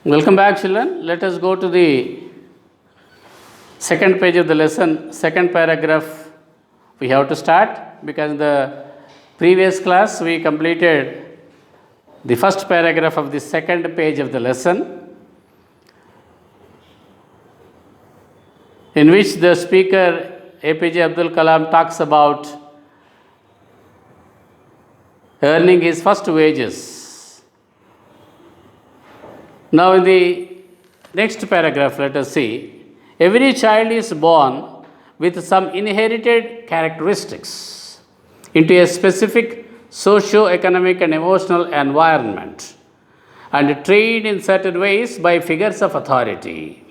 Welcome back, children. Let us go to the second page of the lesson, second paragraph. We have to start because in the previous class we completed the first paragraph of the second page of the lesson, in which the speaker APJ Abdul Kalam talks about earning his first wages. Now, in the next paragraph, let us see. Every child is born with some inherited characteristics into a specific socio-economic and emotional environment and trained in certain ways by figures of authority.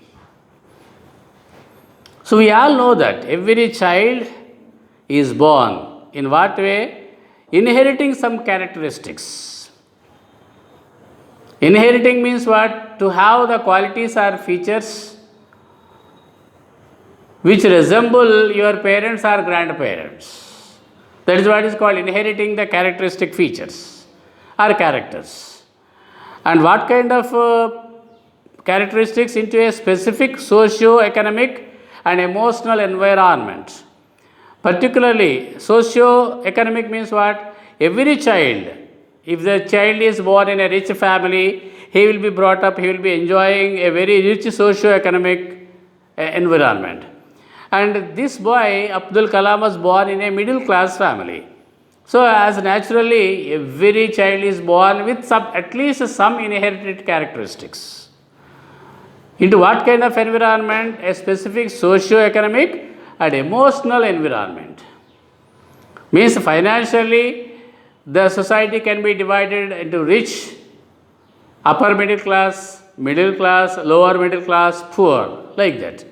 So, we all know that every child is born in what way? Inheriting some characteristics. Inheriting means what? To have the qualities or features which resemble your parents or grandparents. That is what is called inheriting the characteristic features or characters. And what kind of characteristics into a specific socio-economic and emotional environment. Particularly, socio-economic means what? Every child, if the child is born in a rich family, he will be brought up, he will be enjoying a very rich socio-economic environment. And this boy, Abdul Kalam, was born in a middle class family. So, as naturally, every child is born with at least some inherited characteristics. Into what kind of environment? A specific socio-economic and emotional environment. Means financially, the society can be divided into rich, upper middle class, lower middle class, poor, like that.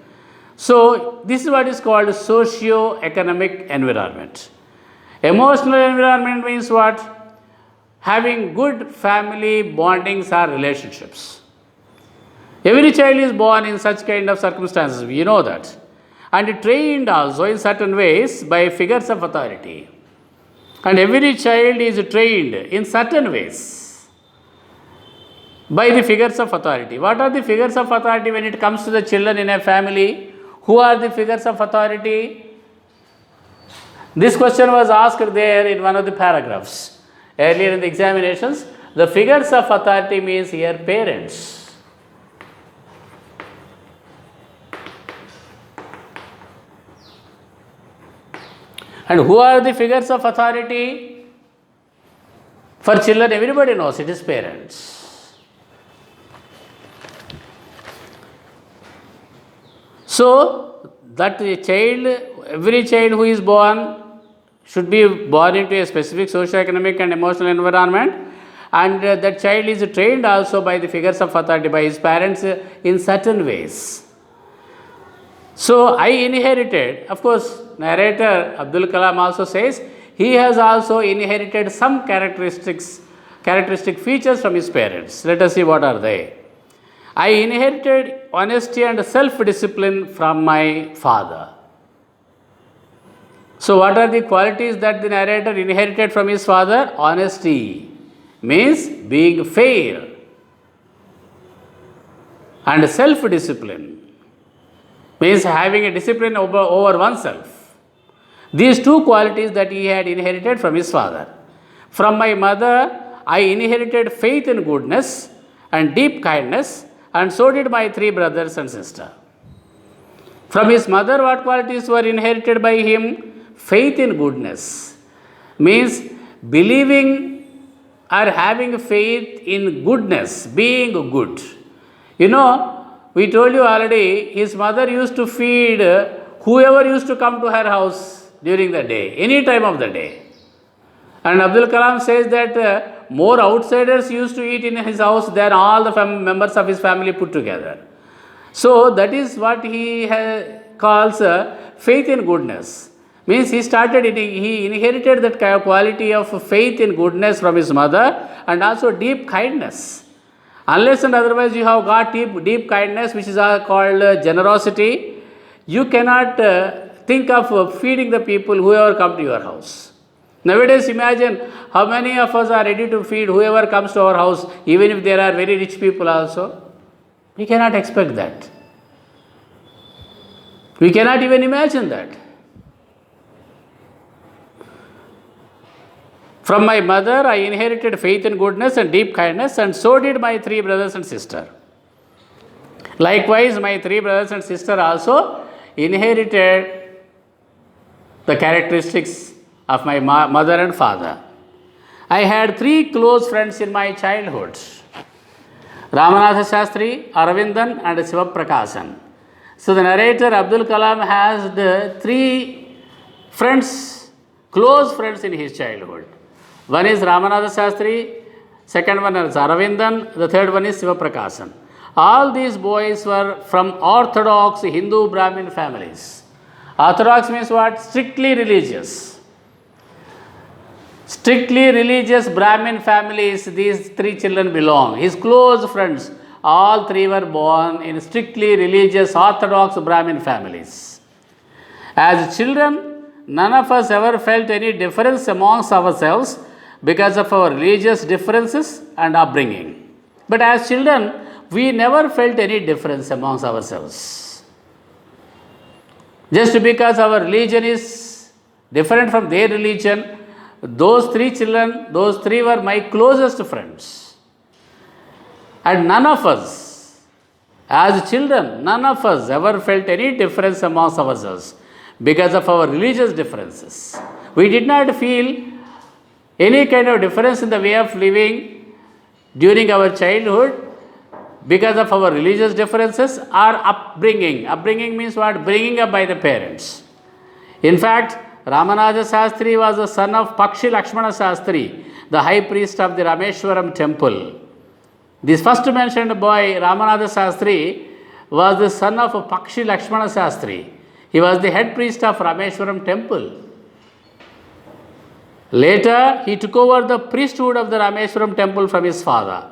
So, this is what is called socio-economic environment. Emotional environment means what? Having good family bondings or relationships. Every child is born in such kind of circumstances, we know that. And trained also in certain ways by figures of authority. And every child is trained in certain ways by the figures of authority. What are the figures of authority when it comes to the children in a family? Who are the figures of authority? This question was asked there in one of the paragraphs. Earlier in the examinations, the figures of authority means here parents. And who are the figures of authority? For children, everybody knows it is parents. So, that child, every child who is born should be born into a specific socio-economic and emotional environment, and that child is trained also by the figures of authority, by his parents in certain ways. So, I inherited, of course, narrator Abdul Kalam also says he has also inherited some characteristic features from his parents. Let us see what are they. I inherited honesty and self-discipline from my father. So, what are the qualities that the narrator inherited from his father? Honesty means being fair, and self-discipline means having a discipline over oneself. These two qualities that he had inherited from his father. From my mother, I inherited faith in goodness and deep kindness, and so did my three brothers and sister. From his mother, what qualities were inherited by him? Faith in goodness means believing or having faith in goodness, being good. You know, we told you already, his mother used to feed whoever used to come to her house during the day, any time of the day. And Abdul Kalam says that more outsiders used to eat in his house than all the members of his family put together. So, that is what he calls faith in goodness. Means he inherited that quality of faith in goodness from his mother, and also deep kindness. Unless and otherwise you have got deep kindness, which is called generosity, you cannot think of feeding the people whoever come to your house. Nowadays, imagine how many of us are ready to feed whoever comes to our house, even if there are very rich people also. We cannot expect that. We cannot even imagine that. From my mother, I inherited faith in goodness and deep kindness, and so did my three brothers and sister. Likewise, my three brothers and sister also inherited the characteristics of my mother and father. I had three close friends in my childhood: Ramanatha Shastri, Aravindan, and Sivaprakashan. So the narrator Abdul Kalam has the three friends, close friends in his childhood. One is Ramanatha Shastri, second one is Aravindan, the third one is Sivaprakashan. All these boys were from orthodox Hindu Brahmin families. Orthodox means what? Strictly religious. Strictly religious Brahmin families, these three children belong. His close friends, all three were born in strictly religious orthodox Brahmin families. As children, none of us ever felt any difference amongst ourselves because of our religious differences and upbringing. But as children, we never felt any difference amongst ourselves. Just because our religion is different from their religion, those three children, those three were my closest friends. And none of us, as children, none of us ever felt any difference amongst ourselves because of our religious differences. We did not feel any kind of difference in the way of living during our childhood because of our religious differences or upbringing. Upbringing means what? Bringing up by the parents. In fact, Ramanatha Shastri was the son of Pakshi Lakshmana Shastri, the high priest of the Rameshwaram temple. This first mentioned boy, Ramanatha Shastri, was the son of Pakshi Lakshmana Shastri. He was the head priest of Rameshwaram temple. Later, he took over the priesthood of the Rameshwaram temple from his father.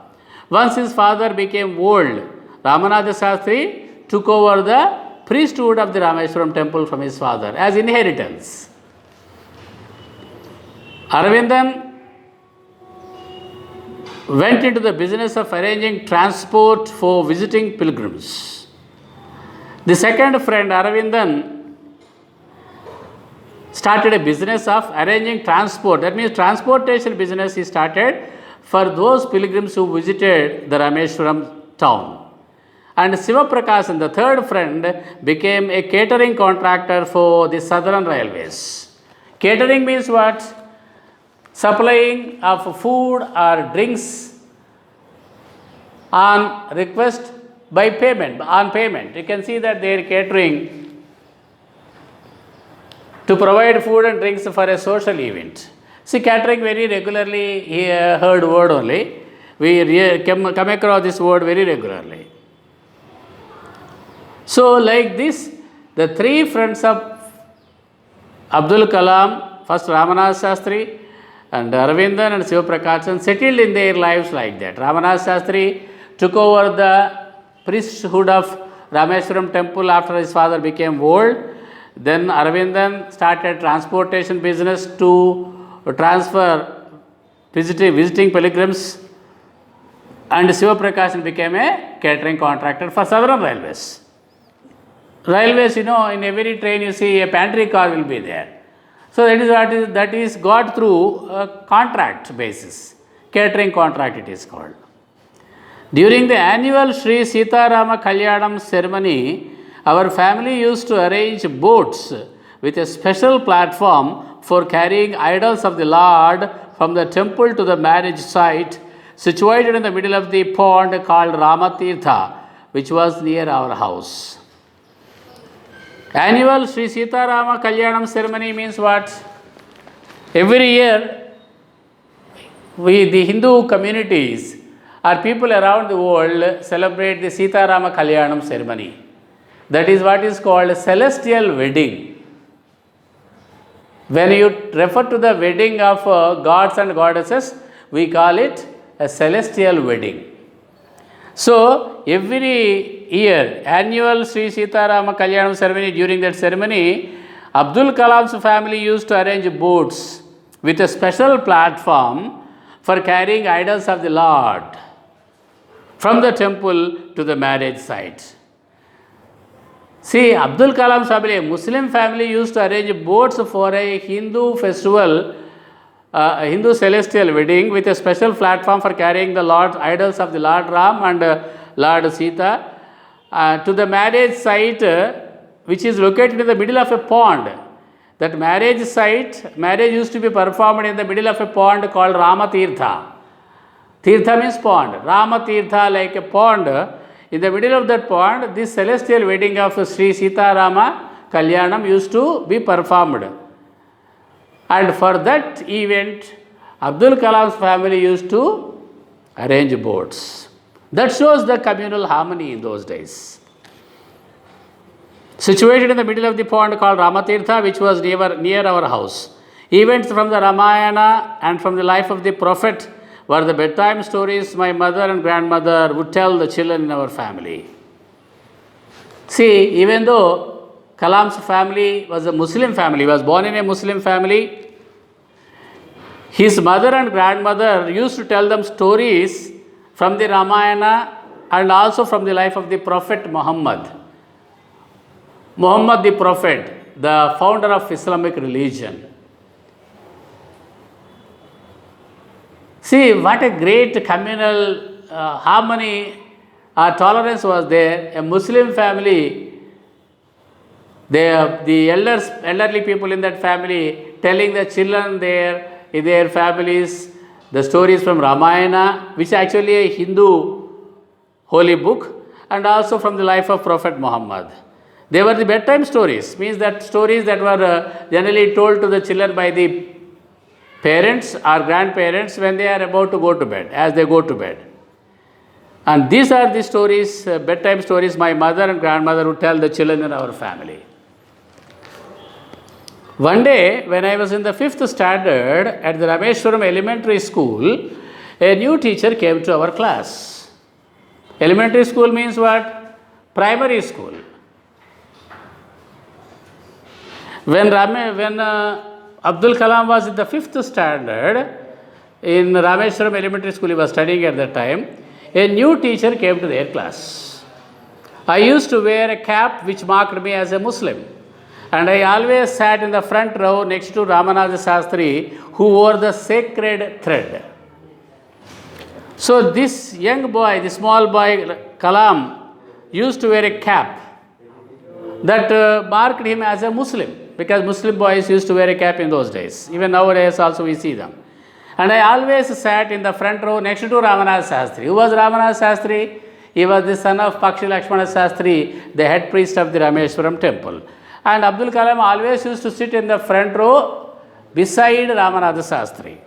Once his father became old, Ramanatha Shastri took over the priesthood of the Rameshwaram temple from his father as inheritance. Aravindan went into the business of arranging transport for visiting pilgrims. The second friend, Aravindan, started a business of arranging transport. That means transportation business he started for those pilgrims who visited the Rameshwaram town. And Sivaprakashan, the third friend, became a catering contractor for the Southern Railways. Catering means what? Supplying of food or drinks on request by payment, on payment. You can see that they are catering to provide food and drinks for a social event. See, catering very regularly, he heard word only. We come across this word very regularly. So, like this, the three friends of Abdul Kalam, first Ramanatha Shastri and Aravindan and Sivaprakashan, settled in their lives like that. Ramanatha Shastri took over the priesthood of Rameshwaram temple after his father became old. Then Aravindan started transportation business to transfer visiting pilgrims, and Sivaprakashan became a catering contractor for Southern Railways. Railways, in every train you see a pantry car will be there. So that is got through a contract basis. Catering contract it is called. During the annual Sri Sita Rama Kalyanam ceremony, our family used to arrange boats with a special platform for carrying idols of the Lord from the temple to the marriage site situated in the middle of the pond called Ramatirtha, which was near our house. Annual Sri Sita Rama Kalyanam ceremony means what? Every year, the Hindu communities or people around the world celebrate the Sita Rama Kalyanam ceremony. That is what is called celestial wedding. When you refer to the wedding of gods and goddesses, we call it a celestial wedding. So, every year, annual Sri Sita Rama Kalyanam ceremony, during that ceremony, Abdul Kalam's family used to arrange boats with a special platform for carrying idols of the Lord from the temple to the marriage site. See, Abdul Kalam's family, a Muslim family, used to arrange boats for a Hindu festival, a Hindu celestial wedding with a special platform for carrying the idols of the Lord Ram and Lord Sita to the marriage site, which is located in the middle of a pond. That marriage site, marriage used to be performed in the middle of a pond called Ramatirtha. Tirtha means pond. Ramatirtha, like a pond. In the middle of that pond, this celestial wedding of Sri Sita Rama Kalyanam used to be performed. And for that event, Abdul Kalam's family used to arrange boats. That shows the communal harmony in those days. Situated in the middle of the pond called Ramatirtha, which was near our house. Events from the Ramayana and from the life of the prophet were the bedtime stories my mother and grandmother would tell the children in our family. See, even though Kalam's family was a Muslim family, he was born in a Muslim family, his mother and grandmother used to tell them stories from the Ramayana and also from the life of the Prophet Muhammad. Muhammad the Prophet, the founder of Islamic religion. See, what a great communal harmony or tolerance was there. A Muslim family, the elderly people in that family telling the children their families the stories from Ramayana, which is actually a Hindu holy book, and also from the life of Prophet Muhammad. They were the bedtime stories, means that stories that were generally told to the children by the parents or grandparents when they are about to go to bed, as they go to bed. And these are the stories, bedtime stories my mother and grandmother would tell the children in our family. One day, when I was in the 5th standard at the Rameshwaram Elementary School, a new teacher came to our class. Elementary school means what? Primary school. When Abdul Kalam was in the 5th standard in Rameshwaram Elementary School, he was studying at that time, a new teacher came to their class. I used to wear a cap which marked me as a Muslim, and I always sat in the front row next to Ramanatha Shastri, who wore the sacred thread. So this young boy, the small boy Kalam, used to wear a cap that marked him as a Muslim, because Muslim boys used to wear a cap in those days. Even nowadays also we see them. And I always sat in the front row next to Ramanatha Shastri. Who was Ramanatha Shastri? He was the son of Pakshi Lakshmana Shastri, the head priest of the Rameshwaram temple. And Abdul Kalam always used to sit in the front row beside Ramanatha Shastri,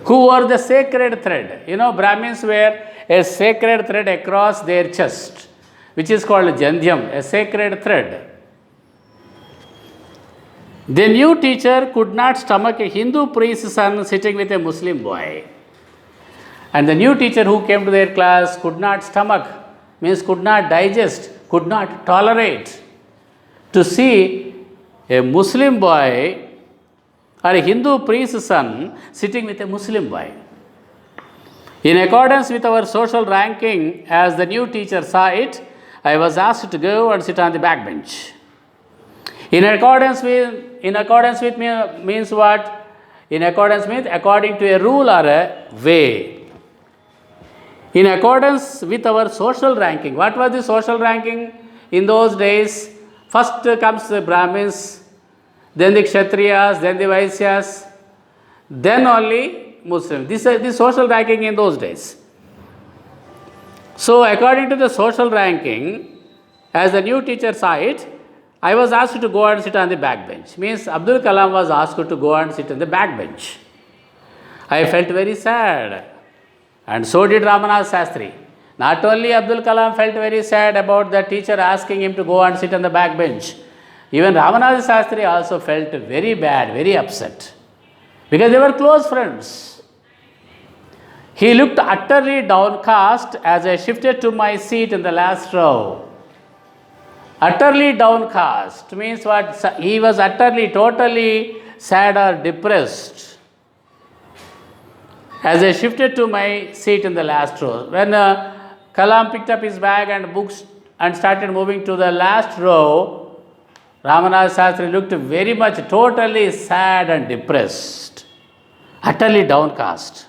who wore the sacred thread. You know, Brahmins wear a sacred thread across their chest, which is called jandhyam, a sacred thread. The new teacher could not stomach a Hindu priest's son sitting with a Muslim boy. And the new teacher who came to their class could not stomach, means could not digest, could not tolerate to see a Muslim boy or a Hindu priest's son sitting with a Muslim boy. In accordance with our social ranking, as the new teacher saw it, I was asked to go and sit on the back bench. In accordance with means what? In accordance with, according to a rule or a way. In accordance with our social ranking. What was the social ranking in those days? First comes the Brahmins, then the Kshatriyas, then the Vaisyas, then only Muslims. This is the social ranking in those days. So according to the social ranking, as the new teacher saw it, I was asked to go and sit on the back bench. Means Abdul Kalam was asked to go and sit on the back bench. I felt very sad, and so did Ramanatha Shastri. Not only Abdul Kalam felt very sad about the teacher asking him to go and sit on the back bench, even Ramanatha Shastri also felt very bad, very upset, because they were close friends. He looked utterly downcast as I shifted to my seat in the last row. Utterly downcast means what? He was utterly, totally sad or depressed as I shifted to my seat in the last row. When Kalam picked up his bag and books and started moving to the last row. Ramanatha Shastri looked very much totally sad and depressed, utterly downcast.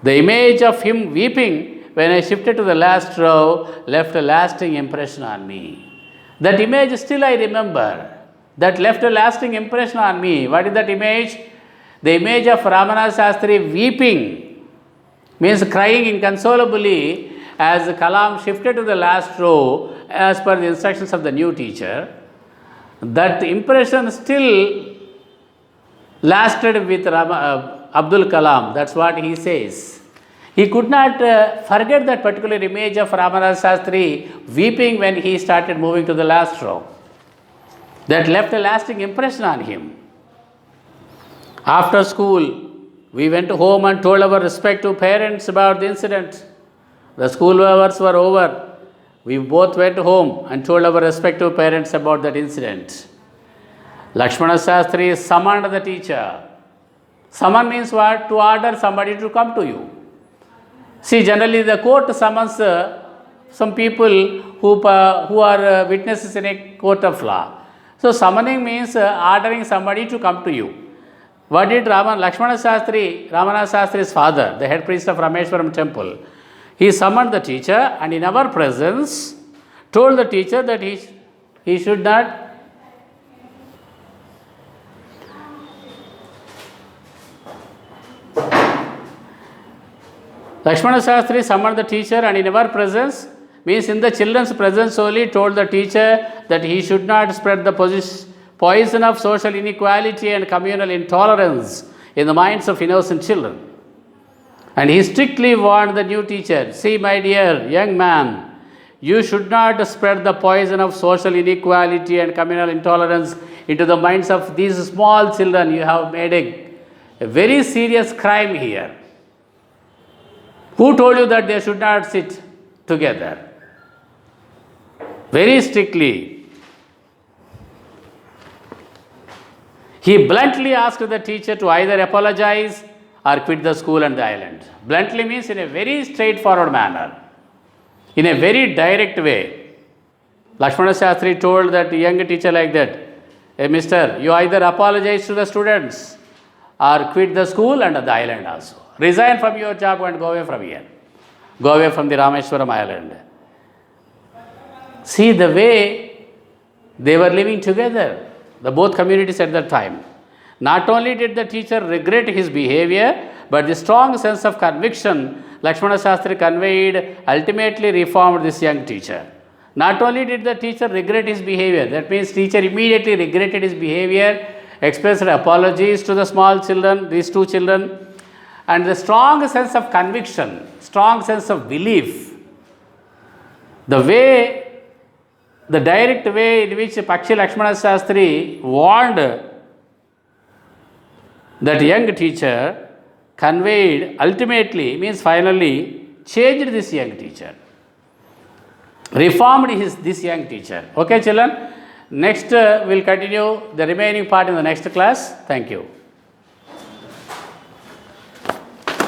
The image of him weeping when I shifted to the last row left a lasting impression on me. That image still I remember. That left a lasting impression on me. What is that image? The image of Ramanatha Shastri weeping, means crying inconsolably as Kalam shifted to the last row as per the instructions of the new teacher. That impression still lasted with Abdul Kalam. That's what he says. He could not forget that particular image of Ramanatha Shastri weeping when he started moving to the last row. That left a lasting impression on him. After school, we went home and told our respective parents about the incident. The school hours were over. We both went home and told our respective parents about that incident. Lakshmana Shastri summoned the teacher. Summon means what? To order somebody to come to you. See, generally the court summons some people who are witnesses in a court of law. So, summoning means ordering somebody to come to you. What did Lakshmana Shastri, Ramanatha Shastri's father, the head priest of Rameshwaram temple, he summoned the teacher and in our presence told the teacher that he should not Lakshmana Shastri summoned the teacher and in our presence, means in the children's presence only, told the teacher that he should not spread the poison of social inequality and communal intolerance in the minds of innocent children. And he strictly warned the new teacher, see my dear young man, you should not spread the poison of social inequality and communal intolerance into the minds of these small children. You have made a very serious crime here. Who told you that they should not sit together? Very strictly. He bluntly asked the teacher to either apologize or quit the school and the island. Bluntly means in a very straightforward manner, in a very direct way. Lakshmana Shastri told that young teacher like that, hey mister, you either apologize to the students or quit the school and the island also. Resign from your job and go away from here. Go away from the Rameshwaram island. See the way they were living together, the both communities at that time. Not only did the teacher regret his behavior, but the strong sense of conviction Lakshmana Shastri conveyed ultimately reformed this young teacher. Not only did the teacher regret his behavior, that means teacher immediately regretted his behavior, expressed apologies to the small children, these two children, and the strong sense of conviction, strong sense of belief, the direct way in which Pakshi Lakshmana Shastri warned that young teacher conveyed ultimately, means finally, changed this young teacher, reformed this young teacher. Okay children, next we'll continue the remaining part in the next class. Thank you.